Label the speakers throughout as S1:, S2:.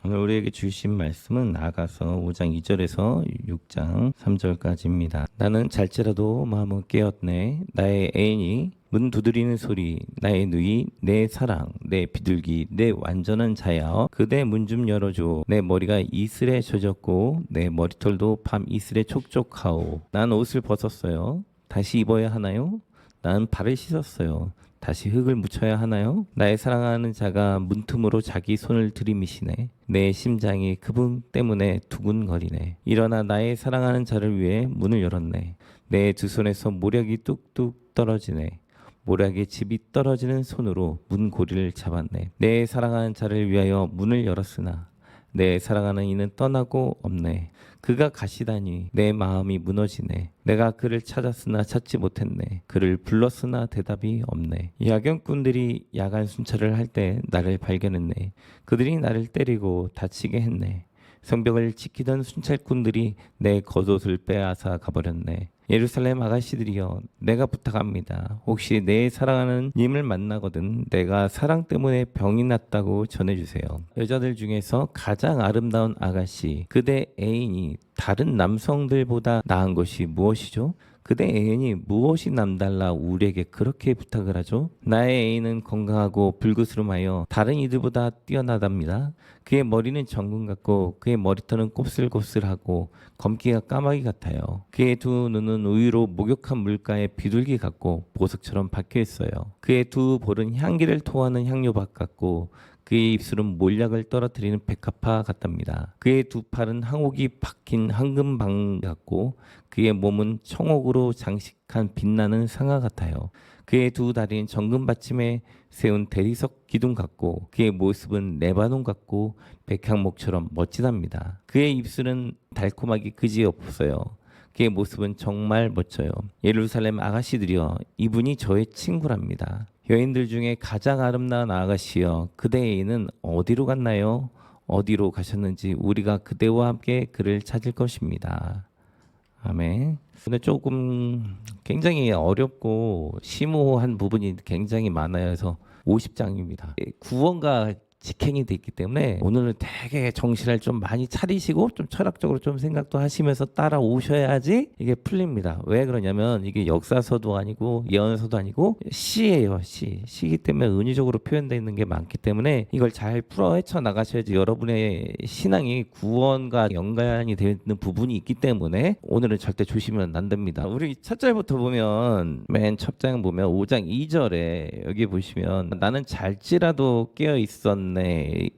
S1: 오늘 우리에게 주신 말씀은 아가서 5장 2절에서 6장 3절까지입니다. 나는 잘지라도 마음은 깨었네. 나의 애인이 문 두드리는 소리, 나의 누이, 내 사랑, 내 비둘기, 내 완전한 자여, 그대 문 좀 열어줘. 내 머리가 이슬에 젖었고 내 머리털도 밤 이슬에 촉촉하오. 난 옷을 벗었어요. 다시 입어야 하나요? 난 발을 씻었어요. 다시 흙을 묻혀야 하나요? 나의 사랑하는 자가 문틈으로 자기 손을 들이미시네. 내 심장이 그분 때문에 두근거리네. 일어나 나의 사랑하는 자를 위해 문을 열었네. 내 두 손에서 모략이 뚝뚝 떨어지네. 모략의 집이 떨어지는 손으로 문고리를 잡았네. 내 사랑하는 자를 위하여 문을 열었으나 내 사랑하는 이는 떠나고 없네. 그가 가시다니 내 마음이 무너지네. 내가 그를 찾았으나 찾지 못했네. 그를 불렀으나 대답이 없네. 야경꾼들이 야간 순찰을 할 때 나를 발견했네. 그들이 나를 때리고 다치게 했네. 성벽을 지키던 순찰꾼들이 내 겉옷을 빼앗아 가버렸네. 예루살렘 아가씨들이여, 내가 부탁합니다. 혹시 내 사랑하는 님을 만나거든 내가 사랑 때문에 병이 났다고 전해주세요. 여자들 중에서 가장 아름다운 아가씨, 그대 애인이 다른 남성들보다 나은 것이 무엇이죠? 그대 애인이 무엇이 남달라 우리에게 그렇게 부탁을 하죠? 나의 애인은 건강하고 불그스름하여 다른 이들보다 뛰어나답니다. 그의 머리는 정금 같고 그의 머리털은 곱슬곱슬하고 검기가 까마귀 같아요. 그의 두 눈은 우유로 목욕한 물가에 비둘기 같고 보석처럼 박혀 있어요. 그의 두 볼은 향기를 토하는 향료박 같고 그의 입술은 몰약을 떨어뜨리는 백합화 같답니다. 그의 두 팔은 항옥이 박힌 황금방 같고 그의 몸은 청옥으로 장식한 빛나는 상아 같아요. 그의 두 다리는 정금 받침에 세운 대리석 기둥 같고 그의 모습은 레바논 같고 백향목처럼 멋지답니다. 그의 입술은 달콤하기 그지없어요. 그의 모습은 정말 멋져요. 예루살렘 아가씨들이여, 이분이 저의 친구랍니다. 여인들 중에 가장 아름다운 아가씨여, 그대의 애인은 어디로 갔나요? 어디로 가셨는지 우리가 그대와 함께 그를 찾을 것입니다. 아멘. 근데 조금 굉장히 어렵고 심오한 부분이 굉장히 많아요. 그래서 50장입니다. 구원과 직행이 돼 있기 때문에 오늘은 되게 정신을 좀 많이 차리시고 좀 철학적으로 좀 생각도 하시면서 따라오셔야지 이게 풀립니다. 왜 그러냐면 이게 역사서도 아니고 예언서도 아니고 시예요. 시이기 때문에 은유적으로 표현되어 있는 게 많기 때문에 이걸 잘 풀어 헤쳐 나가셔야지 여러분의 신앙이 구원과 연관이 되어 있는 부분이 있기 때문에 오늘은 절대 조심하면 안 됩니다. 우리 첫 절부터 보면 맨 첫 장 보면 5장 2절에 여기 보시면 나는 잘지라도 깨어 있었네,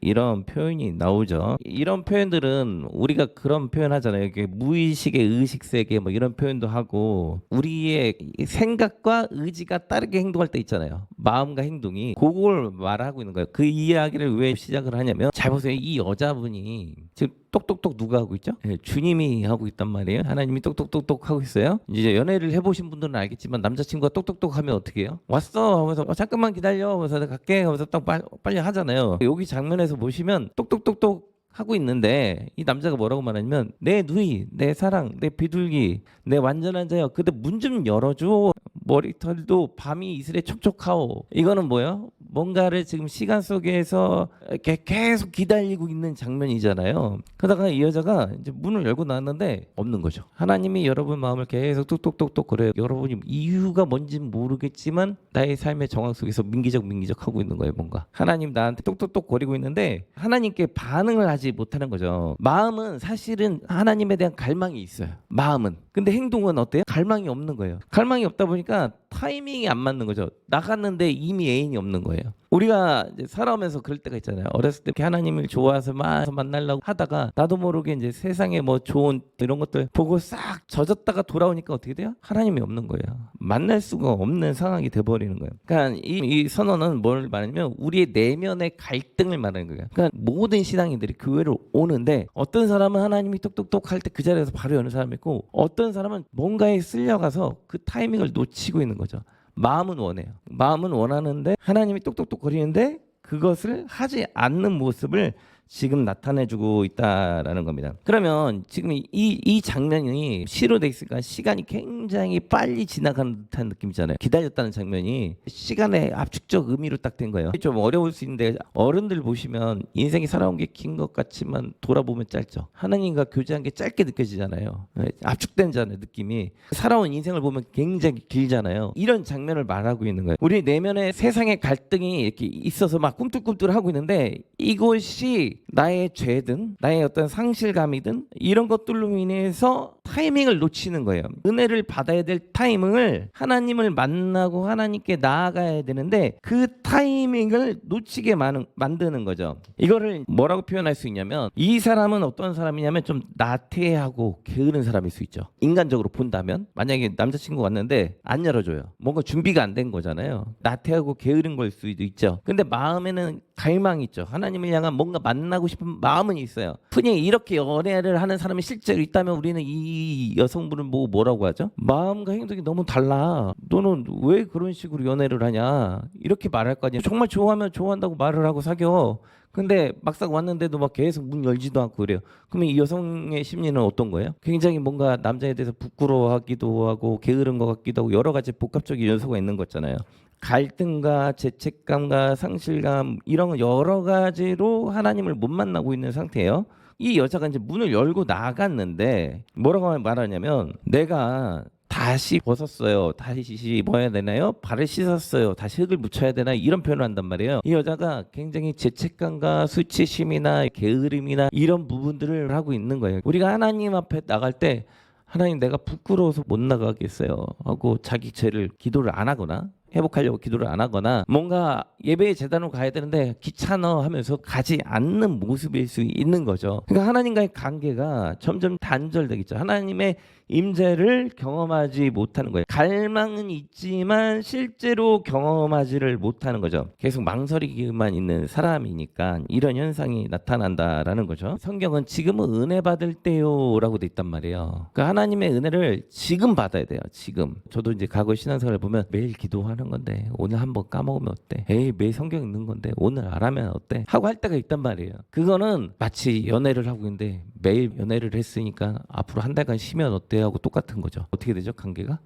S1: 이런 표현이 나오죠. 이런 표현들은 우리가 그런 표현 하잖아요. 이게 무의식의 의식 세계 뭐 이런 표현도 하고 우리의 생각과 의지가 다르게 행동할 때 있잖아요. 마음과 행동이 그걸 말하고 있는 거예요. 그 이야기를 왜 시작을 하냐면 잘 보세요. 이 여자분이 지금 똑똑똑 누가 하고 있죠? 네, 주님이 하고 있단 말이에요. 하나님이 똑똑똑똑 하고 있어요. 이제 연애를 해보신 분들은 알겠지만 남자친구가 똑똑똑 하면 어떻게 해요? 왔어 하면서 잠깐만 기다려 하면서 내가 갈게 하면서 딱 빨리 하잖아요. 여기 장면에서 보시면 똑똑똑똑 하고 있는데 이 남자가 뭐라고 말하냐면 내 누이, 내 사랑, 내 비둘기, 내 완전한 자여, 근데 문 좀 열어줘. 머리털도 밤이 이슬에 촉촉하오. 이거는 뭐예요? 뭔가를 지금 시간 속에서 이렇게 계속 기다리고 있는 장면이잖아요. 그러다가 이 여자가 이제 문을 열고 나왔는데 없는 거죠. 하나님이 여러분 마음을 계속 뚝뚝뚝뚝 그래요. 여러분이 이유가 뭔지는 모르겠지만 나의 삶의 정황 속에서 민기적 하고 있는 거예요. 뭔가 하나님 나한테 뚝뚝뚝 거리고 있는데 하나님께 반응을 하지 못하는 거죠. 마음은 사실은 하나님에 대한 갈망이 있어요. 마음은. 근데 행동은 어때요? 갈망이 없는 거예요. 갈망이 없다 보니까 타이밍이 안 맞는 거죠. 나갔는데 이미 애인이 없는 거예요. 우리가 이제 살아오면서 그럴 때가 있잖아요. 어렸을 때 하나님을 좋아해서 만나려고 하다가 나도 모르게 이제 세상에 뭐 좋은 이런 것들 보고 싹 젖었다가 돌아오니까 어떻게 돼요? 하나님이 없는 거예요. 만날 수가 없는 상황이 돼버리는 거예요. 그러니까 이 선언은 뭘 말하냐면 우리의 내면의 갈등을 말하는 거예요. 그러니까 모든 신앙인들이 교회를 오는데 어떤 사람은 하나님이 똑똑똑 할 때 그 자리에서 바로 여는 사람이 있고 어떤 사람은 뭔가에 쓸려가서 그 타이밍을 놓치고 있는 거죠. 마음은 원해요. 마음은 원하는데 하나님이 똑똑똑 거리는데 그것을 하지 않는 모습을 지금 나타내주고 있다라는 겁니다. 그러면 지금 이 장면이 시로 돼 있으니까 시간이 굉장히 빨리 지나가는 듯한 느낌이잖아요. 기다렸다는 장면이 시간의 압축적 의미로 딱 된 거예요. 좀 어려울 수 있는데 어른들 보시면 인생이 살아온 게 긴 것 같지만 돌아보면 짧죠. 하나님과 교제한 게 짧게 느껴지잖아요. 압축된잖아요, 느낌이. 살아온 인생을 보면 굉장히 길잖아요. 이런 장면을 말하고 있는 거예요. 우리 내면에 세상의 갈등이 이렇게 있어서 막 꿈틀꿈틀 하고 있는데 이것이 나의 죄든 나의 어떤 상실감이든 이런 것들로 인해서 타이밍을 놓치는 거예요. 은혜를 받아야 될 타이밍을 하나님을 만나고 하나님께 나아가야 되는데 그 타이밍을 놓치게 만드는 거죠. 이거를 뭐라고 표현할 수 있냐면 이 사람은 어떤 사람이냐면 좀 나태하고 게으른 사람일 수 있죠. 인간적으로 본다면 만약에 남자친구 왔는데 안 열어줘요. 뭔가 준비가 안 된 거잖아요. 나태하고 게으른 걸 수도 있죠. 근데 마음에는 갈망이 있죠. 하나님을 향한 뭔가 만나고 싶은 마음은 있어요. 흔히 이렇게 연애를 하는 사람이 실제로 있다면 우리는 이 여성분을 뭐라고 하죠? 마음과 행동이 너무 달라. 너는 왜 그런 식으로 연애를 하냐? 이렇게 말할 거 아니에요. 정말 좋아하면 좋아한다고 말을 하고 사겨. 근데 막상 왔는데도 막 계속 문 열지도 않고 그래요. 그러면 이 여성의 심리는 어떤 거예요? 굉장히 뭔가 남자에 대해서 부끄러워하기도 하고 게으른 것 같기도 하고 여러 가지 복합적인 요소가 있는 거잖아요. 갈등과 죄책감과 상실감 이런 여러 가지로 하나님을 못 만나고 있는 상태예요. 이 여자가 이제 문을 열고 나갔는데 뭐라고 말하냐면 내가 다시 벗었어요. 다시 뭐 해야 되나요? 발을 씻었어요. 다시 흙을 묻혀야 되나? 이런 표현을 한단 말이에요. 이 여자가 굉장히 죄책감과 수치심이나 게으름이나 이런 부분들을 하고 있는 거예요. 우리가 하나님 앞에 나갈 때 하나님 내가 부끄러워서 못 나가겠어요 하고 자기 죄를 기도를 안 하거나 회복하려고 기도를 안 하거나 뭔가 예배의 재단으로 가야 되는데 귀찮아 하면서 가지 않는 모습일 수 있는 거죠. 그러니까 하나님과의 관계가 점점 단절되겠죠. 하나님의 임재를 경험하지 못하는 거예요. 갈망은 있지만 실제로 경험하지를 못하는 거죠. 계속 망설이기만 있는 사람이니까 이런 현상이 나타난다라는 거죠. 성경은 지금은 은혜 받을 때요라고 돼 있단 말이에요. 그러니까 하나님의 은혜를 지금 받아야 돼요. 지금. 저도 이제 과거 신앙생활을 보면 매일 기도하는 건데 오늘 한번 까먹으면 어때? 에이 매일 성경 읽는 건데 오늘 안 하면 어때? 하고 할 때가 있단 말이에요. 그거는 마치 연애를 하고 있는데 매일 연애를 했으니까 앞으로 한 달간 쉬면 어때? 하고 똑같은 거죠. 어떻게 되죠? 관계가?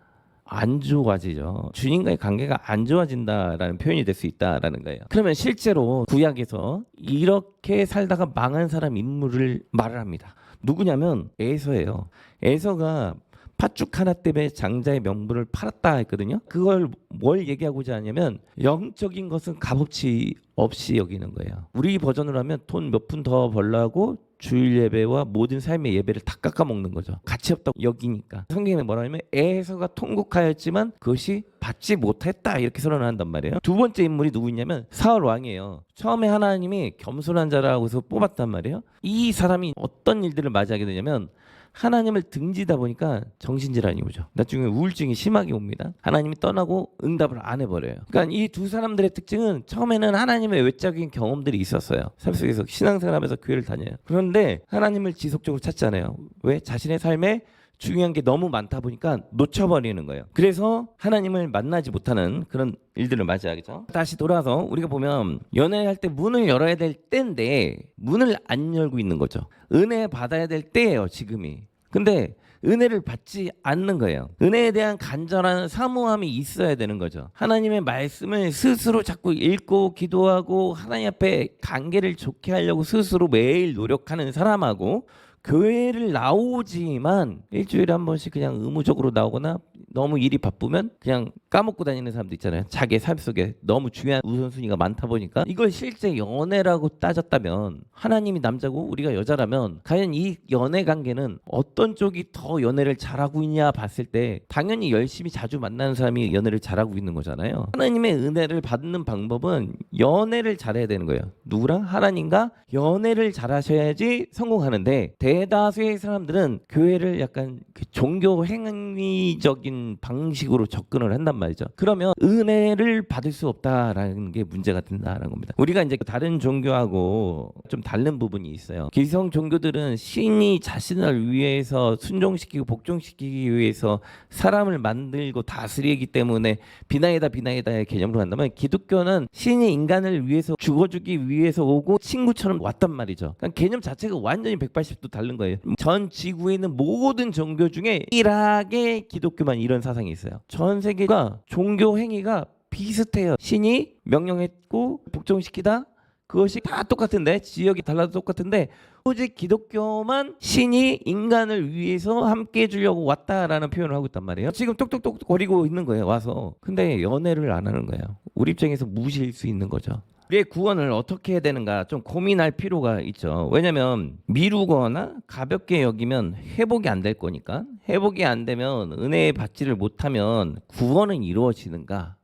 S1: 안 좋아지죠. 주님과의 관계가 안 좋아진다라는 표현이 될 수 있다라는 거예요. 그러면 실제로 구약에서 이렇게 살다가 망한 사람 인물을 말을 합니다. 누구냐면 에서예요. 에서가 팥죽 하나 때문에 장자의 명분을 팔았다 했거든요. 그걸 뭘 얘기하고자 하냐면 영적인 것은 값어치 없이 여기는 거예요. 우리 버전으로 하면 돈 몇 푼 더 벌라고 주일 예배와 모든 삶의 예배를 다 깎아먹는 거죠. 가치 없다고 여기니까. 성경에 뭐라냐면 에서가 통곡하였지만 그것이 받지 못했다 이렇게 선언한단 말이에요. 두 번째 인물이 누구냐면 사울 왕이에요. 처음에 하나님이 겸손한 자라고 해서 뽑았단 말이에요. 이 사람이 어떤 일들을 맞이하게 되냐면 하나님을 등지다 보니까 정신질환이 오죠. 나중에 우울증이 심하게 옵니다. 하나님이 떠나고 응답을 안 해버려요. 그러니까 이 두 사람들의 특징은 처음에는 하나님의 외적인 경험들이 있었어요. 삶 속에서 신앙생활하면서 교회를 다녀요. 그런데 하나님을 지속적으로 찾잖아요. 왜? 자신의 삶에 중요한 게 너무 많다 보니까 놓쳐버리는 거예요. 그래서 하나님을 만나지 못하는 그런 일들을 맞이하겠죠. 다시 돌아와서 우리가 보면 연애할 때 문을 열어야 될 때인데 문을 안 열고 있는 거죠. 은혜 받아야 될 때예요, 지금이. 근데 은혜를 받지 않는 거예요. 은혜에 대한 간절한 사모함이 있어야 되는 거죠. 하나님의 말씀을 스스로 자꾸 읽고 기도하고 하나님 앞에 관계를 좋게 하려고 스스로 매일 노력하는 사람하고 교회를 나오지만 일주일에 한 번씩 그냥 의무적으로 나오거나 너무 일이 바쁘면 그냥 까먹고 다니는 사람도 있잖아요. 자기의 삶 속에 너무 중요한 우선순위가 많다 보니까 이걸 실제 연애라고 따졌다면 하나님이 남자고 우리가 여자라면 과연 이 연애 관계는 어떤 쪽이 더 연애를 잘하고 있냐 봤을 때 당연히 열심히 자주 만나는 사람이 연애를 잘하고 있는 거잖아요. 하나님의 은혜를 받는 방법은 연애를 잘해야 되는 거예요. 누구랑? 하나님과 연애를 잘하셔야지 성공하는데 대다수의 사람들은 교회를 약간 그 종교 행위적인 방식으로 접근을 한단 말이죠. 그러면 은혜를 받을 수 없다라는 게 문제가 된다라는 겁니다. 우리가 이제 다른 종교하고 좀 다른 부분이 있어요. 기성 종교들은 신이 자신을 위해서 순종시키고 복종시키기 위해서 사람을 만들고 다스리기 때문에 비나이다의 개념으로 한다면, 기독교는 신이 인간을 위해서 죽어주기 위해서 오고 친구처럼 왔단 말이죠. 그러니까 개념 자체가 완전히 180도 다른 거예요. 전 지구에 있는 모든 종교 중에 일하게 기독교만 이런 사상이 있어요. 전 세계가 종교 행위가 비슷해요. 신이 명령했고 복종시키다, 그것이 다 똑같은데, 지역이 달라도 똑같은데, 오직 기독교만 신이 인간을 위해서 함께 해주려고 왔다라는 표현을 하고 있단 말이에요. 지금 똑똑똑 거리고 있는 거예요, 와서. 근데 연애를 안 하는 거예요. 우리 입장에서 무시일 수 있는 거죠. 우리의 구원을 어떻게 해야 되는가 좀 고민할 필요가 있죠. 왜냐면 미루거나 가볍게 여기면 회복이 안 될 거니까. 회복이 안 되면, 은혜 받지를 못하면 구원은 이루어지는가,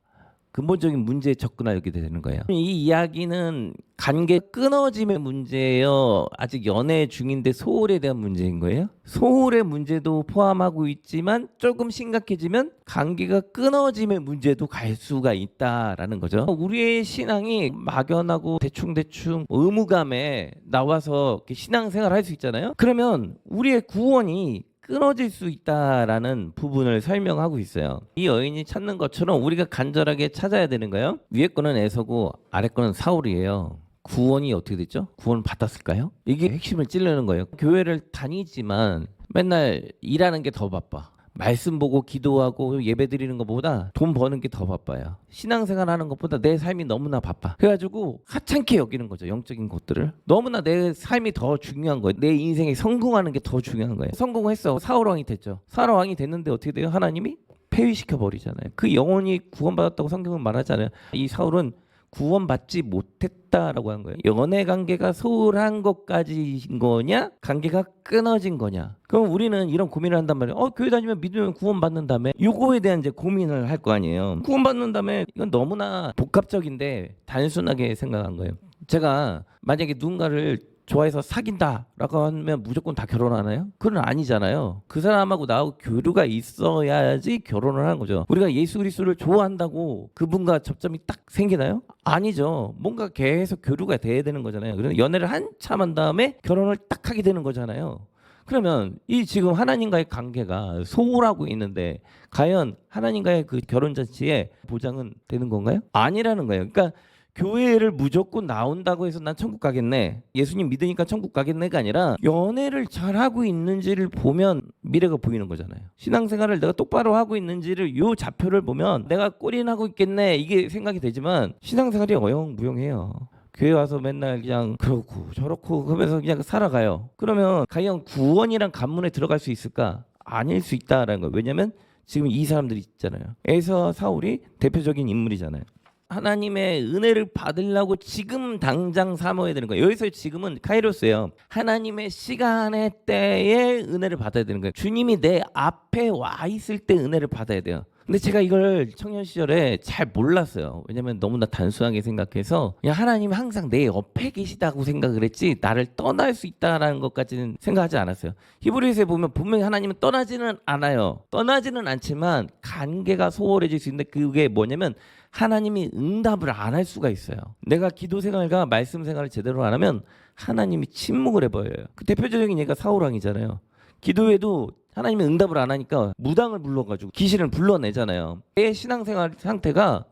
S1: 근본적인 문제에 접근하게 되는 거예요. 이 이야기는 관계 끊어짐의 문제예요, 아직 연애 중인데 소홀에 대한 문제인 거예요? 소홀의 문제도 포함하고 있지만 조금 심각해지면 관계가 끊어짐의 문제도 갈 수가 있다라는 거죠. 우리의 신앙이 막연하고 대충 의무감에 나와서 신앙생활을 할 수 있잖아요. 그러면 우리의 구원이 끊어질 수 있다라는 부분을 설명하고 있어요. 이 여인이 찾는 것처럼 우리가 간절하게 찾아야 되는 거예요. 위에 거는 에서고 아래 거는 사울이에요. 구원이 어떻게 됐죠? 구원을 받았을까요? 이게 핵심을 찌르는 거예요. 교회를 다니지만 맨날 일하는 게 더 바빠. 말씀 보고 기도하고 예배 드리는 것보다 돈 버는 게 더 바빠요. 신앙생활 하는 것보다 내 삶이 너무나 바빠. 그래가지고 하찮게 여기는 거죠. 영적인 것들을. 너무나 내 삶이 더 중요한 거예요. 내 인생에 성공하는 게 더 중요한 거예요. 성공했어. 사울왕이 됐죠. 사울왕이 됐는데 어떻게 돼요? 하나님이 폐위시켜 버리잖아요. 그 영혼이 구원받았다고 성경은 말하잖아요. 이 사울은 구원받지 못했다라고 한 거예요. 연애 관계가 소홀한 것까지인 거냐, 관계가 끊어진 거냐. 그럼 우리는 이런 고민을 한단 말이에요. 교회 다니면 믿으면 구원받는다며. 요거에 대한 이제 고민을 할 거 아니에요. 구원받는다며. 이건 너무나 복합적인데 단순하게 생각한 거예요. 제가 만약에 누군가를 좋아해서 사귄다라고 하면 무조건 다 결혼하나요? 그건 아니잖아요. 그 사람하고 나하고 교류가 있어야지 결혼을 하는 거죠. 우리가 예수 그리스도를 좋아한다고 그분과 접점이 딱 생기나요? 아니죠. 뭔가 계속 교류가 돼야 되는 거잖아요. 그래서 연애를 한참 한 다음에 결혼을 딱 하게 되는 거잖아요. 그러면 이 지금 하나님과의 관계가 소홀하고 있는데 과연 하나님과의 그 결혼 잔치에 보장은 되는 건가요? 아니라는 거예요. 그러니까 교회를 무조건 나온다고 해서 난 천국 가겠네, 예수님 믿으니까 천국 가겠네가 아니라 연애를 잘하고 있는지를 보면 미래가 보이는 거잖아요. 신앙생활을 내가 똑바로 하고 있는지를 요 좌표를 보면 내가 꼴인하고 있겠네 이게 생각이 되지만 신앙생활이 어영부영해요. 교회 와서 맨날 그냥 그렇고 저렇고 그러면서 그냥 살아가요. 그러면 과연 구원이란 관문에 들어갈 수 있을까? 아닐 수 있다라는 거예요. 왜냐면 지금 이 사람들이 있잖아요. 에서 사울이 대표적인 인물이잖아요. 하나님의 은혜를 받으려고 지금 당장 삼아야 되는 거예요. 여기서 지금은 카이로스예요. 하나님의 시간의 때에 은혜를 받아야 되는 거예요. 주님이 내 앞에 와 있을 때 은혜를 받아야 돼요. 근데 제가 이걸 청년 시절에 잘 몰랐어요. 왜냐면 너무나 단순하게 생각해서 그냥 하나님 항상 내 옆에 계시다고 생각을 했지 나를 떠날 수 있다라는 것까지는 생각하지 않았어요. 히브리서에 보면 분명히 하나님은 떠나지는 않아요. 떠나지는 않지만 관계가 소홀해질 수 있는데 그게 뭐냐면 하나님이 응답을 안 할 수가 있어요. 내가 기도 생활과 말씀 생활을 제대로 안 하면 하나님이 침묵을 해버려요. 그 대표적인 얘가 사울왕이잖아요. 기도에도 하나님이 응답을 안 하니까 무당을 불러가지고 귀신을 불러내잖아요. 내 신앙생활 상태가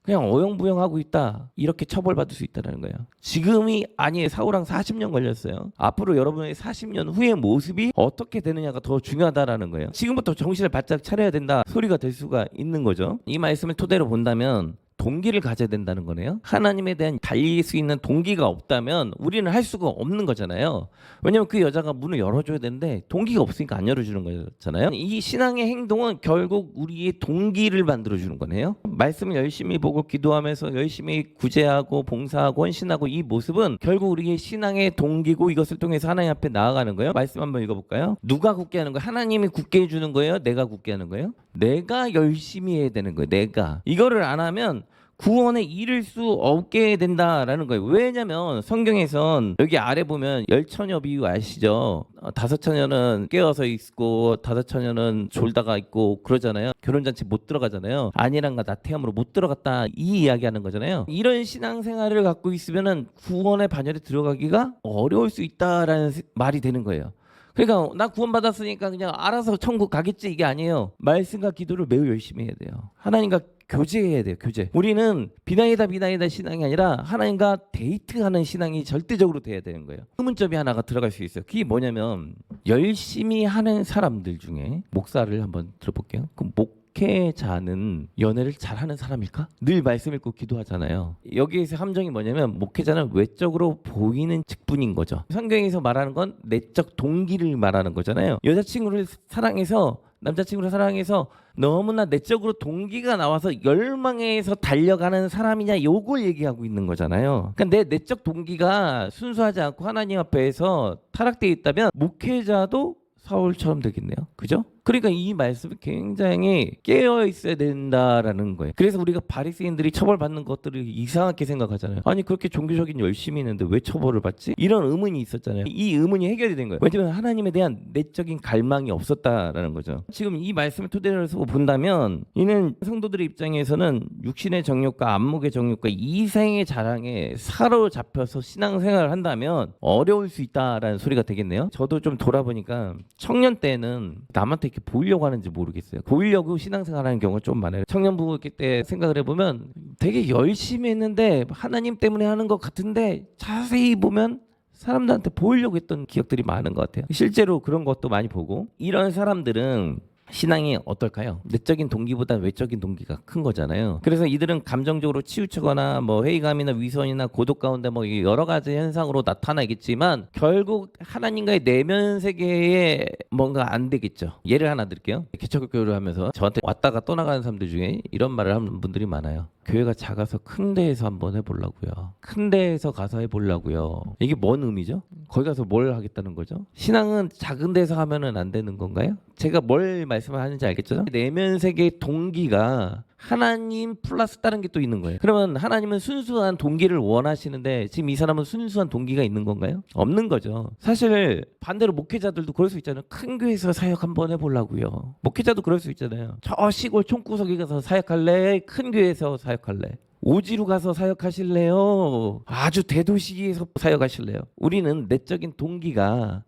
S1: 그냥 어영부영하고 있다, 이렇게 처벌받을 수 있다는 거예요. 지금이 아니에요. 사울왕 40년 걸렸어요. 앞으로 여러분의 40년 후의 모습이 어떻게 되느냐가 더 중요하다라는 거예요. 지금부터 정신을 바짝 차려야 된다 소리가 될 수가 있는 거죠. 이 말씀을 토대로 본다면 동기를 가져야 된다는 거네요. 하나님에 대한 달릴 수 있는 동기가 없다면 우리는 할 수가 없는 거잖아요. 왜냐면 그 여자가 문을 열어줘야 되는데 동기가 없으니까 안 열어주는 거잖아요. 이 신앙의 행동은 결국 우리의 동기를 만들어주는 거네요. 말씀을 열심히 보고 기도하면서 열심히 구제하고 봉사하고 헌신하고 이 모습은 결국 우리의 신앙의 동기고 이것을 통해서 하나님 앞에 나아가는 거예요. 말씀 한번 읽어볼까요? 누가 굳게 하는 거예요? 하나님이 굳게 해주는 거예요? 내가 굳게 하는 거예요? 내가 열심히 해야 되는 거예요. 내가. 이거를 안 하면 구원에 이를 수 없게 된다라는 거예요. 왜냐면 성경에선 여기 아래 보면 열처녀 비유 아시죠? 다섯 처녀는 깨어서 있고 다섯 처녀는 졸다가 있고 그러잖아요. 결혼잔치 못 들어가잖아요. 아니란과 나태함으로 못 들어갔다 이 이야기하는 거잖아요. 이런 신앙생활을 갖고 있으면은 구원의 반열에 들어가기가 어려울 수 있다라는 말이 되는 거예요. 그러니까 나 구원받았으니까 그냥 알아서 천국 가겠지 이게 아니에요. 말씀과 기도를 매우 열심히 해야 돼요. 하나님과 교제해야 돼요. 교제. 우리는 비나이다 신앙이 아니라 하나님과 데이트하는 신앙이 절대적으로 돼야 되는 거예요. 의문점이 하나가 들어갈 수 있어요. 그게 뭐냐면 열심히 하는 사람들 중에 목사를 한번 들어볼게요. 그럼 목회자는 연애를 잘하는 사람일까? 늘 말씀 읽고 기도하잖아요. 여기에서 함정이 뭐냐면 목회자는 외적으로 보이는 직분인 거죠. 성경에서 말하는 건 내적 동기를 말하는 거잖아요. 여자친구를 사랑해서 남자친구를 사랑해서 너무나 내적으로 동기가 나와서 열망해서 달려가는 사람이냐 요걸 얘기하고 있는 거잖아요. 그러니까 내 내적 동기가 순수하지 않고 하나님 앞에서 타락되어 있다면 목회자도 사울처럼 되겠네요. 그죠? 그러니까 이 말씀이 굉장히 깨어 있어야 된다라는 거예요. 그래서 우리가 바리새인들이 처벌받는 것들을 이상하게 생각하잖아요. 아니 그렇게 종교적인 열심히 있는데 왜 처벌을 받지? 이런 의문이 있었잖아요. 이 의문이 해결이 된 거예요. 왜냐하면 하나님에 대한 내적인 갈망이 없었다라는 거죠. 지금 이 말씀을 토대로 해서 본다면 이는 성도들의 입장에서는 육신의 정욕과 안목의 정욕과 이생의 자랑에 사로잡혀서 신앙생활을 한다면 어려울 수 있다라는 소리가 되겠네요. 저도 좀 돌아보니까 청년 때는 남한테 이렇게 보이려고 하는지 모르겠어요. 보이려고 신앙생활하는 경우가 좀 많아요. 청년부 때 생각을 해보면 되게 열심히 했는데 하나님 때문에 하는 것 같은데 자세히 보면 사람들한테 보이려고 했던 기억들이 많은 것 같아요. 실제로 그런 것도 많이 보고 이런 사람들은 신앙이 어떨까요? 내적인 동기보다 외적인 동기가 큰 거잖아요. 그래서 이들은 감정적으로 치우치거나 뭐 회의감이나 위선이나 고독 가운데 뭐 여러 가지 현상으로 나타나겠지만 결국 하나님과의 내면 세계에 뭔가 안 되겠죠. 예를 하나 드릴게요. 개척교회를 하면서 저한테 왔다가 떠나가는 사람들 중에 이런 말을 하는 분들이 많아요. 교회가 작아서 큰 데에서 한번 해보려고요. 큰 데에서 가서 해보려고요. 이게 뭔 의미죠? 거기 가서 뭘 하겠다는 거죠? 신앙은 작은 데서 하면은 안 되는 건가요? 제가 뭘 말씀을 하는지 알겠죠? 내면 세계의 동기가 하나님 플러스 다른 게 또 있는 거예요. 그러면 하나님은 순수한 동기를 원하시는데 지금 이 사람은 순수한 동기가 있는 건가요? 없는 거죠. 사실 반대로 목회자들도 그럴 수 있잖아요. 큰 교회에서 사역 한번 해보려고요. 목회자도 그럴 수 있잖아요. 저 시골 촌구석에 가서 사역할래? 큰 교회에서 사역할래? 오지로 가서 사역하실래요? 아주 대도시에서 사역하실래요? 우리는 내적인 동기가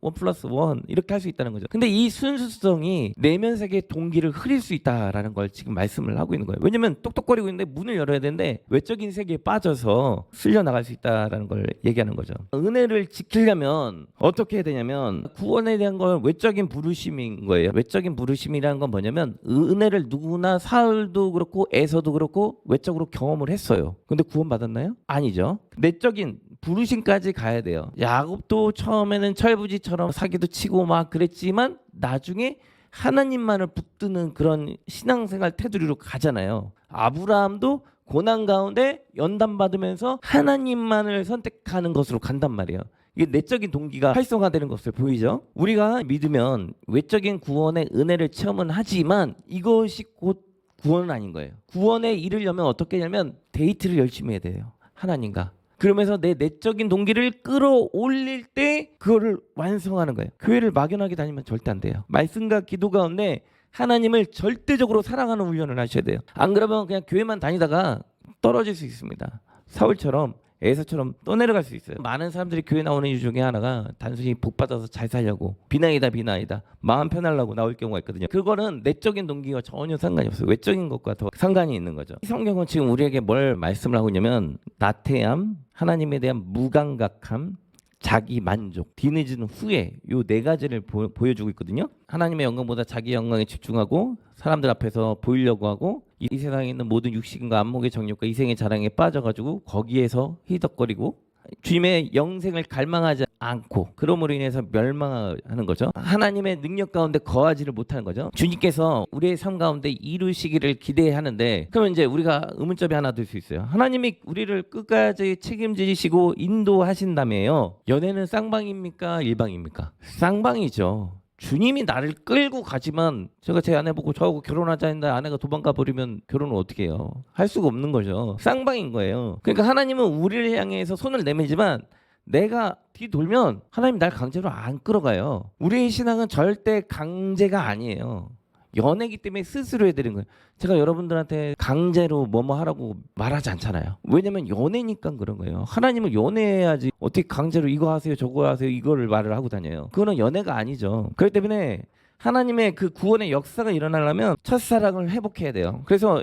S1: 1+1 이렇게 할 수 있다는 거죠. 근데 이 순수성이 내면 세계의 동기를 흐릴 수 있다라는 걸 지금 말씀을 하고 있는 거예요. 왜냐면 똑똑거리고 있는데 문을 열어야 되는데 외적인 세계에 빠져서 쓸려 나갈 수 있다라는 걸 얘기하는 거죠. 은혜를 지키려면 어떻게 해야 되냐면 구원에 대한 건 외적인 부르심인 거예요. 외적인 부르심이라는 건 뭐냐면 은혜를 누구나 사울도 그렇고 에서도 그렇고 외적으로 경험을 했어요. 근데 구원 받았나요? 아니죠. 내적인 부르심까지 가야 돼요. 야곱도 처음에는 철부지처럼 사기도 치고 막 그랬지만 나중에 하나님만을 붙드는 그런 신앙생활 테두리로 가잖아요. 아브라함도 고난 가운데 연단받으면서 하나님만을 선택하는 것으로 간단 말이에요. 이게 내적인 동기가 활성화되는 것을 보이죠. 우리가 믿으면 외적인 구원의 은혜를 체험은 하지만 이것이 곧 구원은 아닌 거예요. 구원에 이르려면 어떻게 하냐면 데이트를 열심히 해야 돼요. 하나님과. 그러면서 내 내적인 동기를 끌어올릴 때 그거를 완성하는 거예요. 교회를 막연하게 다니면 절대 안 돼요. 말씀과 기도 가운데 하나님을 절대적으로 사랑하는 훈련을 하셔야 돼요. 안 그러면 그냥 교회만 다니다가 떨어질 수 있습니다. 사울처럼 에서처럼 또 내려갈 수 있어요. 많은 사람들이 교회 나오는 이유 중에 하나가 단순히 복 받아서 잘 살려고 비나이다 마음 편하려고 나올 경우가 있거든요. 그거는 내적인 동기와 전혀 상관이 없어요. 외적인 것과 더 상관이 있는 거죠. 이 성경은 지금 우리에게 뭘 말씀을 하고 있냐면 나태함, 하나님에 대한 무감각함, 자기 만족, 뒤늦은 후회 요 네 가지를 보여주고 있거든요. 하나님의 영광보다 자기 영광에 집중하고 사람들 앞에서 보이려고 하고 이 세상에 있는 모든 육신과 안목의 정욕과 이생의 자랑에 빠져가지고 거기에서 희덕거리고 주님의 영생을 갈망하지 않고 그러므로 인해서 멸망하는 거죠. 하나님의 능력 가운데 거하지를 못하는 거죠. 주님께서 우리의 삶 가운데 이루시기를 기대하는데 그러면 이제 우리가 의문점이 하나 들 수 있어요. 하나님이 우리를 끝까지 책임지시고 인도하신다며요. 연애는 쌍방입니까? 일방입니까? 쌍방이죠. 주님이 나를 끌고 가지만 제가 제 아내 보고 저하고 결혼하자 했는데 아내가 도망가 버리면 결혼을 어떻게 해요? 할 수가 없는 거죠. 쌍방인 거예요. 그러니까 하나님은 우리를 향해서 손을 내밀지만 내가 뒤돌면 하나님 날 강제로 안 끌어가요. 우리의 신앙은 절대 강제가 아니에요. 연애기 때문에 스스로 해야 되는 거예요. 제가 여러분들한테 강제로 뭐뭐 하라고 말하지 않잖아요. 왜냐면 연애니까 그런 거예요. 하나님은 연애해야지 어떻게 강제로 이거 하세요 저거 하세요 이거를 말을 하고 다녀요. 그거는 연애가 아니죠. 그렇기 때문에 하나님의 그 구원의 역사가 일어나려면 첫사랑을 회복해야 돼요. 그래서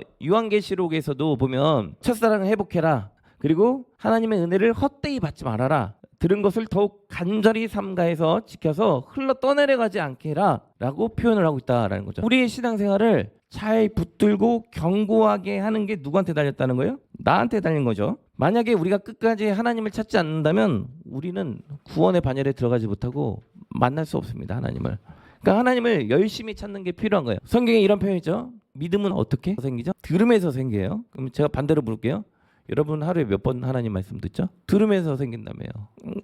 S1: 요한계시록에서도 보면 첫사랑을 회복해라. 그리고 하나님의 은혜를 헛되이 받지 말아라. 들은 것을 더욱 간절히 삼가해서 지켜서 흘러 떠내려가지 않게 해라 라고 표현을 하고 있다라는 거죠. 우리의 신앙생활을 잘 붙들고 견고하게 하는 게 누구한테 달렸다는 거예요? 나한테 달린 거죠. 만약에 우리가 끝까지 하나님을 찾지 않는다면 우리는 구원의 반열에 들어가지 못하고 만날 수 없습니다. 하나님을. 그러니까 하나님을 열심히 찾는 게 필요한 거예요. 성경에 이런 표현이 있죠. 믿음은 어떻게 생기죠? 들음에서 생겨요. 그럼 제가 반대로 물을게요. 여러분 하루에 몇 번 하나님 말씀 듣죠? 들으면서 생긴다며요.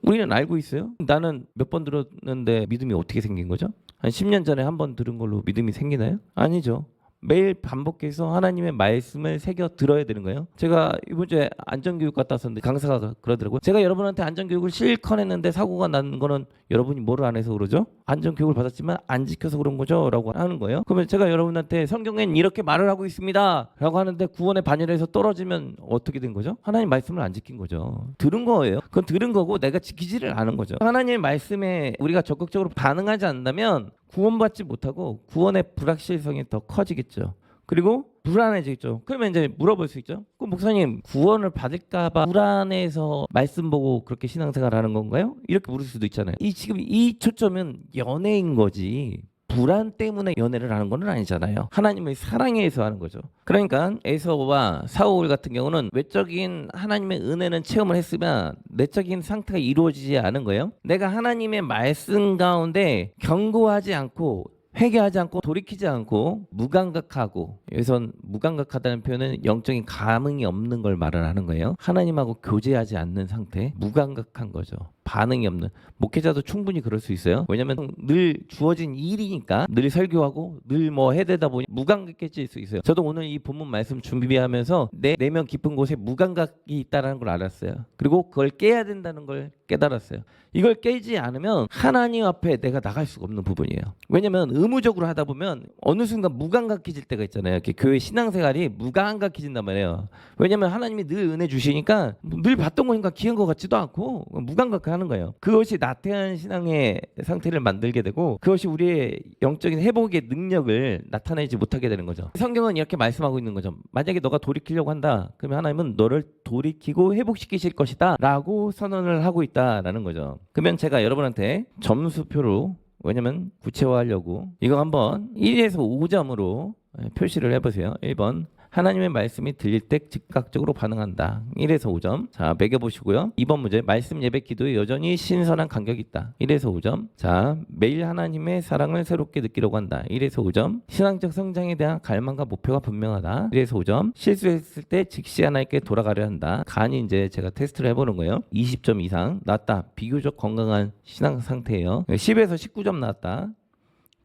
S1: 우리는 알고 있어요. 나는 몇 번 들었는데 믿음이 어떻게 생긴 거죠? 한 10년 전에 한 번 들은 걸로 믿음이 생기나요? 아니죠. 매일 반복해서 하나님의 말씀을 새겨 들어야 되는 거예요. 제가 이번 주에 안전교육 갔다 왔었는데 강사가 그러더라고요. 제가 여러분한테 안전교육을 실컷 했는데 사고가 난 거는 여러분이 뭐를 안 해서 그러죠? 안전교육을 받았지만 안 지켜서 그런 거죠? 라고 하는 거예요. 그러면 제가 여러분한테 성경엔 이렇게 말을 하고 있습니다 라고 하는데 구원의 반열에서 떨어지면 어떻게 된 거죠? 하나님 말씀을 안 지킨 거죠. 들은 거예요. 그건 들은 거고 내가 지키지를 않은 거죠. 하나님의 말씀에 우리가 적극적으로 반응하지 않는다면 구원받지 못하고 구원의 불확실성이 더 커지겠죠. 그리고 불안해지겠죠. 그러면 이제 물어볼 수 있죠. 그럼 목사님 구원을 받을까봐 불안해서 말씀 보고 그렇게 신앙생활하는 건가요? 이렇게 물을 수도 있잖아요. 지금 이 초점은 연애인 거지. 불안 때문에 연애를 하는 건 아니잖아요. 하나님의 사랑에 의해서 하는 거죠. 그러니까 에서와 사울 같은 경우는 외적인 하나님의 은혜는 체험을 했으면 내적인 상태가 이루어지지 않은 거예요. 내가 하나님의 말씀 가운데 견고하지 않고 회개하지 않고 돌이키지 않고 무감각하고, 여기선 무감각하다는 표현은 영적인 감흥이 없는 걸 말을 하는 거예요. 하나님하고 교제하지 않는 상태, 무감각한 거죠. 반응이 없는. 목회자도 충분히 그럴 수 있어요. 왜냐면 늘 주어진 일이니까 늘 설교하고 늘 뭐 해대다 보니 무감각해질 수 있어요. 저도 오늘 이 본문 말씀 준비하면서 내 내면 깊은 곳에 무감각이 있다는 걸 알았어요. 그리고 그걸 깨야 된다는 걸 깨달았어요. 이걸 깨지 않으면 하나님 앞에 내가 나갈 수가 없는 부분이에요. 왜냐면 의무적으로 하다 보면 어느 순간 무감각해질 때가 있잖아요. 이렇게 교회 신앙생활이 무감각해진단 말이에요. 왜냐면 하나님이 늘 은혜 주시니까 늘 봤던 거니까 귀한 것 같지도 않고 무감각하는 거예요. 그것이 나태한 신앙의 상태를 만들게 되고 그것이 우리의 영적인 회복의 능력을 나타내지 못하게 되는 거죠. 성경은 이렇게 말씀하고 있는 거죠. 만약에 너가 돌이키려고 한다, 그러면 하나님은 너를 돌이키고 회복시키실 것이다 라고 선언을 하고 있다라는 거죠. 그러면 제가 여러분한테 점수표로, 왜냐면 구체화하려고 이거 한번 1에서 5점으로 표시를 해보세요. 1번, 하나님의 말씀이 들릴 때 즉각적으로 반응한다. 1에서 5점. 자, 매겨보시고요. 2번 문제, 말씀 예배 기도에 여전히 신선한 감격이 있다. 1에서 5점. 자, 매일 하나님의 사랑을 새롭게 느끼려고 한다. 1에서 5점. 신앙적 성장에 대한 갈망과 목표가 분명하다. 1에서 5점. 실수했을 때 즉시 하나님께 돌아가려 한다. 간이 이제 제가 테스트를 해보는 거예요. 20점 이상 나왔다. 비교적 건강한 신앙 상태예요. 10에서 19점 나왔다.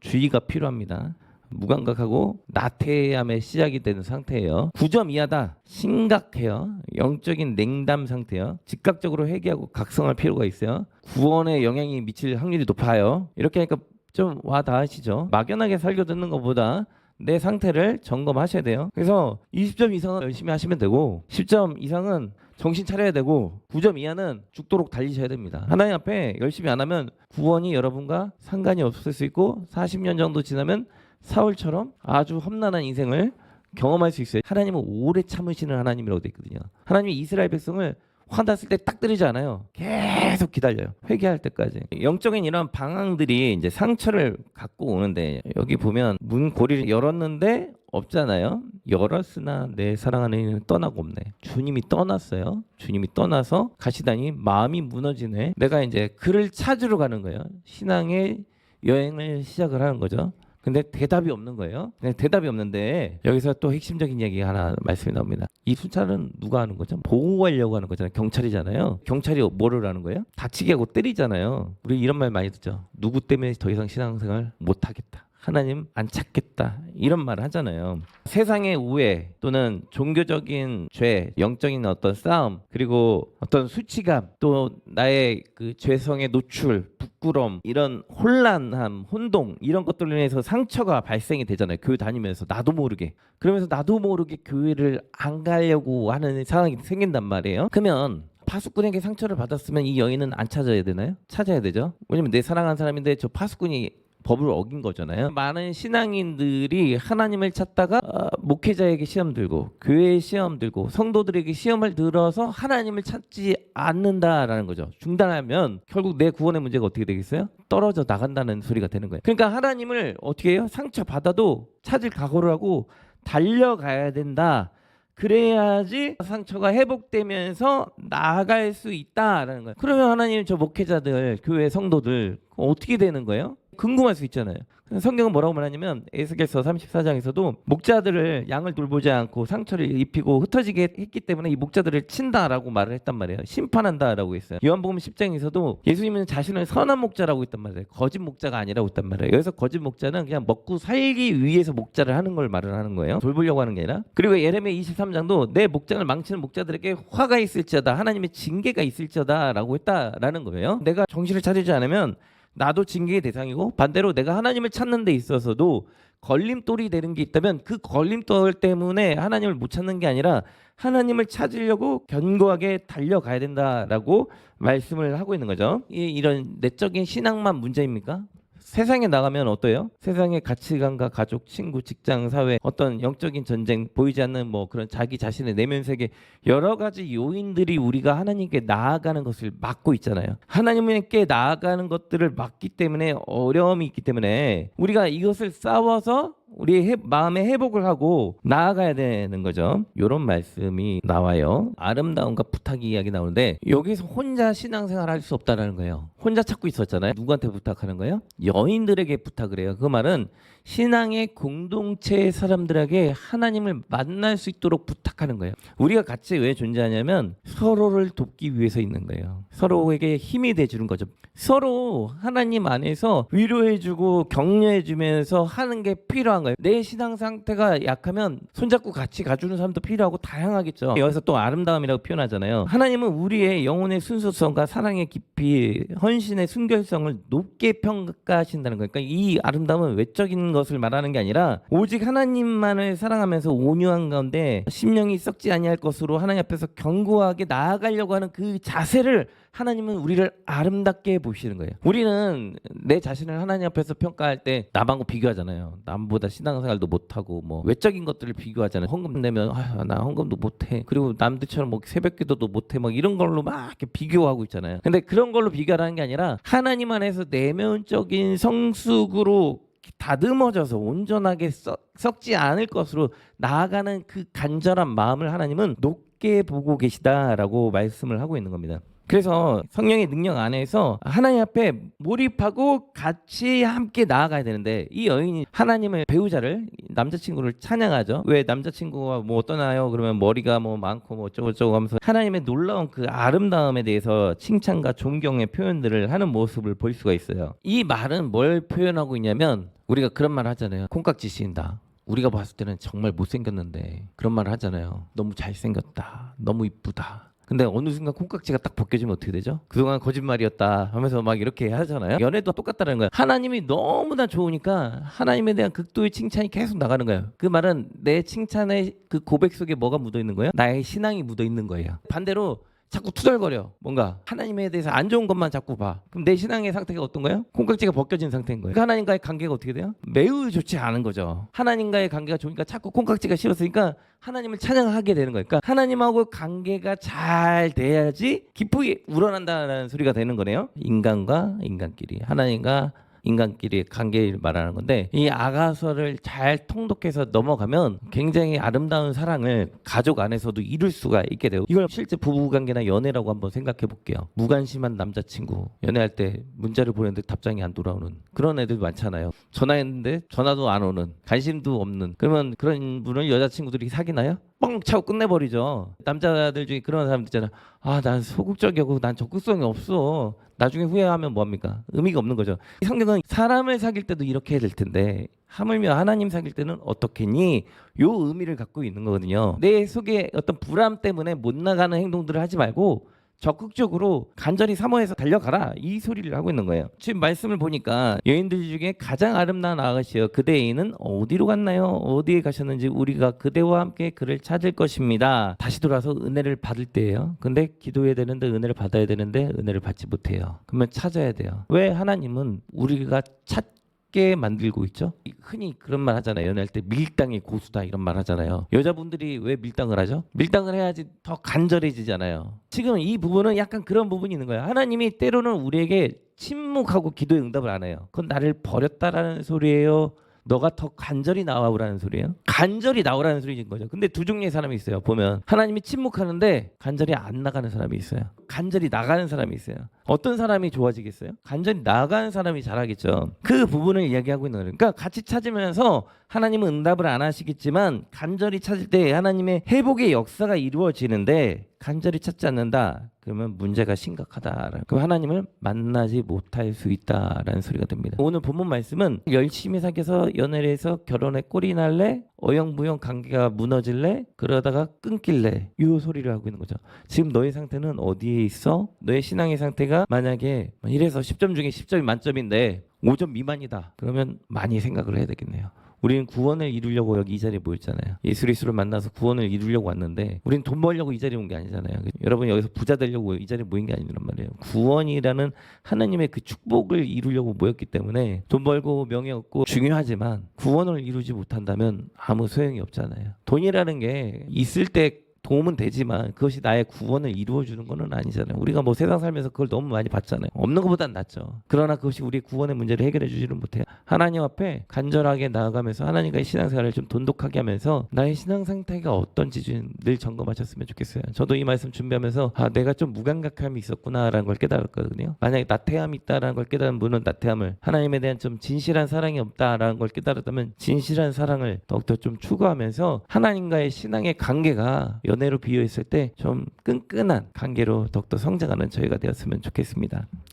S1: 주의가 필요합니다. 무감각하고 나태함의 시작이 되는 상태예요. 9점 이하다. 심각해요. 영적인 냉담 상태예요. 즉각적으로 회개하고 각성할 필요가 있어요. 구원에 영향이 미칠 확률이 높아요. 이렇게 하니까 좀 와닿으시죠? 막연하게 설교 듣는 것보다 내 상태를 점검하셔야 돼요. 그래서 20점 이상은 열심히 하시면 되고 10점 이상은 정신 차려야 되고 9점 이하는 죽도록 달리셔야 됩니다. 하나님 앞에 열심히 안 하면 구원이 여러분과 상관이 없을 수 있고 40년 정도 지나면 사울처럼 아주 험난한 인생을 경험할 수 있어요. 하나님은 오래 참으시는 하나님이라고 되어 있거든요. 하나님이 이스라엘 백성을 화났을 때 딱 때리지 않아요. 계속 기다려요. 회개할 때까지. 영적인 이런 방황들이 이제 상처를 갖고 오는데, 여기 보면 문고리를 열었는데 없잖아요. 열었으나 내 사랑하는 이는 떠나고 없네. 주님이 떠났어요. 주님이 떠나서 가시다니 마음이 무너지네. 내가 이제 그를 찾으러 가는 거예요. 신앙의 여행을 시작을 하는 거죠. 근데 대답이 없는 거예요. 네, 대답이 없는데 여기서 또 핵심적인 이야기가 하나 말씀이 나옵니다. 이 수차는 누가 하는 거죠? 보호하려고 하는 거잖아요. 경찰이잖아요. 경찰이 뭐를 하는 거예요? 다치게 하고 때리잖아요. 우리 이런 말 많이 듣죠. 누구 때문에 더 이상 신앙생활 못하겠다. 하나님 안 찾겠다 이런 말을 하잖아요. 세상의 우애 또는 종교적인 죄, 영적인 어떤 싸움, 그리고 어떤 수치감, 또 나의 그 죄성의 노출, 부끄럼, 이런 혼란함, 혼동 이런 것들로 인해서 상처가 발생이 되잖아요. 교회 다니면서 나도 모르게. 그러면서 나도 모르게 교회를 안 가려고 하는 상황이 생긴단 말이에요. 그러면 파수꾼에게 상처를 받았으면 이 여인은 안 찾아야 되나요? 찾아야 되죠. 왜냐면 내 사랑하는 사람인데 저 파수꾼이 법을 어긴 거잖아요. 많은 신앙인들이 하나님을 찾다가 목회자에게 시험 들고 교회에 시험 들고 성도들에게 시험을 들어서 하나님을 찾지 않는다라는 거죠. 중단하면 결국 내 구원의 문제가 어떻게 되겠어요? 떨어져 나간다는 소리가 되는 거예요. 그러니까 하나님을 어떻게 해요? 상처 받아도 찾을 각오를 하고 달려가야 된다. 그래야지 상처가 회복되면서 나아갈 수 있다라는 거예요. 그러면 하나님 저 목회자들, 교회 성도들 어떻게 되는 거예요? 궁금할 수 있잖아요. 성경은 뭐라고 말하냐면 에스겔서 34장에서도 목자들을 양을 돌보지 않고 상처를 입히고 흩어지게 했기 때문에 이 목자들을 친다라고 말을 했단 말이에요. 심판한다라고 했어요. 요한복음 10장에서도 예수님은 자신을 선한 목자라고 했단 말이에요. 거짓 목자가 아니라고 했단 말이에요. 여기서 거짓 목자는 그냥 먹고 살기 위해서 목자를 하는 걸 말을 하는 거예요. 돌보려고 하는 게 아니라. 그리고 예레미야 23장도 내 목장을 망치는 목자들에게 화가 있을지어다, 하나님의 징계가 있을지어다라고 했다라는 거예요. 내가 정신을 차리지 않으면 나도 징계의 대상이고, 반대로 내가 하나님을 찾는 데 있어서도 걸림돌이 되는 게 있다면 그 걸림돌 때문에 하나님을 못 찾는 게 아니라 하나님을 찾으려고 견고하게 달려가야 된다라고 말씀을 하고 있는 거죠. 이런 내적인 신앙만 문제입니까? 세상에 나가면 어때요? 세상의 가치관과 가족, 친구, 직장, 사회, 어떤 영적인 전쟁, 보이지 않는 뭐 그런 자기 자신의 내면 세계, 여러 가지 요인들이 우리가 하나님께 나아가는 것을 막고 있잖아요. 하나님께 나아가는 것들을 막기 때문에 어려움이 있기 때문에 우리가 이것을 싸워서 우리 마음의 회복을 하고 나아가야 되는 거죠. 이런 말씀이 나와요. 아름다움과 부탁 이야기 나오는데 여기서 혼자 신앙생활 할 수 없다는 거예요. 혼자 찾고 있었잖아요. 누구한테 부탁하는 거예요? 여인들에게 부탁을 해요. 그 말은 신앙의 공동체의 사람들에게 하나님을 만날 수 있도록 부탁하는 거예요. 우리가 같이 왜 존재하냐면 서로를 돕기 위해서 있는 거예요. 서로에게 힘이 돼주는 거죠. 서로 하나님 안에서 위로해주고 격려해주면서 하는 게 필요한 거예요. 내 신앙 상태가 약하면 손잡고 같이 가주는 사람도 필요하고 다양하겠죠. 여기서 또 아름다움이라고 표현하잖아요. 하나님은 우리의 영혼의 순수성과 사랑의 깊이, 헌신의 순결성을 높게 평가하신다는 거예요. 그러니까 이 아름다움은 외적인 것을 말하는 게 아니라 오직 하나님만을 사랑하면서 온유한 가운데 심령이 썩지 아니할 것으로 하나님 앞에서 견고하게 나아가려고 하는 그 자세를 하나님은 우리를 아름답게 보시는 거예요. 우리는 내 자신을 하나님 앞에서 평가할 때 남하고 비교하잖아요. 남보다 신앙생활도 못하고 뭐 외적인 것들을 비교하잖아요. 헌금 내면 나 헌금도 못해. 그리고 남들처럼 뭐 새벽기도도 못해. 막 이런 걸로 막 이렇게 비교하고 있잖아요. 근데 그런 걸로 비교하는 게 아니라 하나님 안에서 내면적인 성숙으로 다듬어져서 온전하게 썩지 않을 것으로 나아가는 그 간절한 마음을 하나님은 높게 보고 계시다라고 말씀을 하고 있는 겁니다. 그래서 성령의 능력 안에서 하나님 앞에 몰입하고 같이 함께 나아가야 되는데 이 여인이 하나님의 배우자를, 남자친구를 찬양하죠. 왜 남자친구가 뭐 어떠나요? 그러면 머리가 뭐 많고 뭐 어쩌고저쩌고 하면서 하나님의 놀라운 그 아름다움에 대해서 칭찬과 존경의 표현들을 하는 모습을 볼 수가 있어요. 이 말은 뭘 표현하고 있냐면 우리가 그런 말 하잖아요. 콩깍지 씌인다. 우리가 봤을 때는 정말 못생겼는데 그런 말을 하잖아요. 너무 잘생겼다. 너무 이쁘다. 근데 어느 순간 콩깍지가 딱 벗겨지면 어떻게 되죠? 그동안 거짓말이었다 하면서 막 이렇게 하잖아요. 연애도 똑같다는 거예요. 하나님이 너무나 좋으니까 하나님에 대한 극도의 칭찬이 계속 나가는 거예요. 그 말은 내 칭찬의 그 고백 속에 뭐가 묻어 있는 거예요? 나의 신앙이 묻어 있는 거예요. 반대로 자꾸 투덜거려. 뭔가 하나님에 대해서 안 좋은 것만 자꾸 봐. 그럼 내 신앙의 상태가 어떤 거예요? 콩깍지가 벗겨진 상태인 거예요. 그 하나님과의 관계가 어떻게 돼요? 매우 좋지 않은 거죠. 하나님과의 관계가 좋으니까 자꾸 콩깍지가 싫었으니까 하나님을 찬양하게 되는 거예요. 그러니까 하나님하고 관계가 잘 돼야지 기쁘게 우러난다는 소리가 되는 거네요. 인간과 인간끼리, 하나님과 인간끼리 관계를 말하는 건데 이 아가서를 잘 통독해서 넘어가면 굉장히 아름다운 사랑을 가족 안에서도 이룰 수가 있게 돼요. 이걸 실제 부부관계나 연애라고 한번 생각해 볼게요. 무관심한 남자친구 연애할 때 문자를 보냈는데 답장이 안 돌아오는 그런 애들 많잖아요. 전화했는데 전화도 안 오는 관심도 없는 그러면 그런 분을 여자친구들이 사귀나요? 뻥 차고 끝내버리죠. 남자들 중에 그런 사람들 있잖아. 아, 난 소극적이고 난 적극성이 없어. 나중에 후회하면 뭐합니까? 의미가 없는 거죠. 성경은 사람을 사귈 때도 이렇게 해야 될 텐데 하물며 하나님 사귈 때는 어떻겠니? 요 의미를 갖고 있는 거거든요. 내 속에 어떤 불안 때문에 못 나가는 행동들을 하지 말고 적극적으로 간절히 사모해서 달려가라 이 소리를 하고 있는 거예요. 지금 말씀을 보니까 여인들 중에 가장 아름다운 아가씨여 그대의 애인은 어디로 갔나요? 어디에 가셨는지 우리가 그대와 함께 그를 찾을 것입니다. 다시 돌아서 은혜를 받을 때예요. 근데 기도해야 되는데 은혜를 받아야 되는데 은혜를 받지 못해요. 그러면 찾아야 돼요. 왜 하나님은 우리가 찾게 만들고 있죠? 흔히 그런 말 하잖아요. 연애할 때 밀당의 고수다 이런 말 하잖아요. 여자분들이 왜 밀당을 하죠? 밀당을 해야지 더 간절해지잖아요. 지금 이 부분은 약간 그런 부분이 있는 거예요. 하나님이 때로는 우리에게 침묵하고 기도의 응답을 안 해요. 그건 나를 버렸다라는 소리예요. 너가 더 간절히 나와오라는 소리예요. 간절히 나오라는 소리인 거죠. 근데 두 종류의 사람이 있어요. 보면 하나님이 침묵하는데 간절히 안 나가는 사람이 있어요. 간절히 나가는 사람이 있어요. 어떤 사람이 좋아지겠어요? 간절히 나가는 사람이 잘하겠죠. 그 부분을 이야기하고 있는 거예요. 그러니까 같이 찾으면서 하나님은 응답을 안 하시겠지만 간절히 찾을 때 하나님의 회복의 역사가 이루어지는데 간절히 찾지 않는다. 그러면 문제가 심각하다. 그럼 하나님을 만나지 못할 수 있다라는 소리가 됩니다. 오늘 본문 말씀은 열심히 사귀어서 연애를 해서 결혼에 꼴이 날래? 어영부영 관계가 무너질래? 그러다가 끊길래? 이 소리를 하고 있는 거죠. 지금 너의 상태는 어디에 있어? 너의 신앙의 상태가 만약에 1에서 10점 중에 10점이 만점인데 5점 미만이다. 그러면 많이 생각을 해야 되겠네요. 우리는 구원을 이루려고 여기 이 자리에 모였잖아요. 예수 그리스도를 만나서 구원을 이루려고 왔는데 우리는 돈 벌려고 이 자리에 온 게 아니잖아요. 여러분 여기서 부자 되려고 이 자리에 모인 게 아니란 말이에요. 구원이라는 하나님의 그 축복을 이루려고 모였기 때문에 돈 벌고 명예 얻고 중요하지만 구원을 이루지 못한다면 아무 소용이 없잖아요. 돈이라는 게 있을 때 도움은 되지만 그것이 나의 구원을 이루어주는 것은 아니잖아요. 우리가 뭐 세상 살면서 그걸 너무 많이 받잖아요. 없는 것보단 낫죠. 그러나 그것이 우리의 구원의 문제를 해결해 주지는 못해요. 하나님 앞에 간절하게 나아가면서 하나님과의 신앙생활을 좀 돈독하게 하면서 나의 신앙 상태가 어떤지 좀 늘 점검하셨으면 좋겠어요. 저도 이 말씀 준비하면서 내가 좀 무감각함이 있었구나라는 걸 깨달았거든요. 만약에 나태함이 있다라는 걸 깨달은 분은 나태함을 하나님에 대한 좀 진실한 사랑이 없다라는 걸 깨달았다면 진실한 사랑을 더욱더 좀 추구하면서 하나님과의 신앙의 관계가 연애로 비유했을 때 좀 끈끈한 관계로 더욱더 성장하는 저희가 되었으면 좋겠습니다.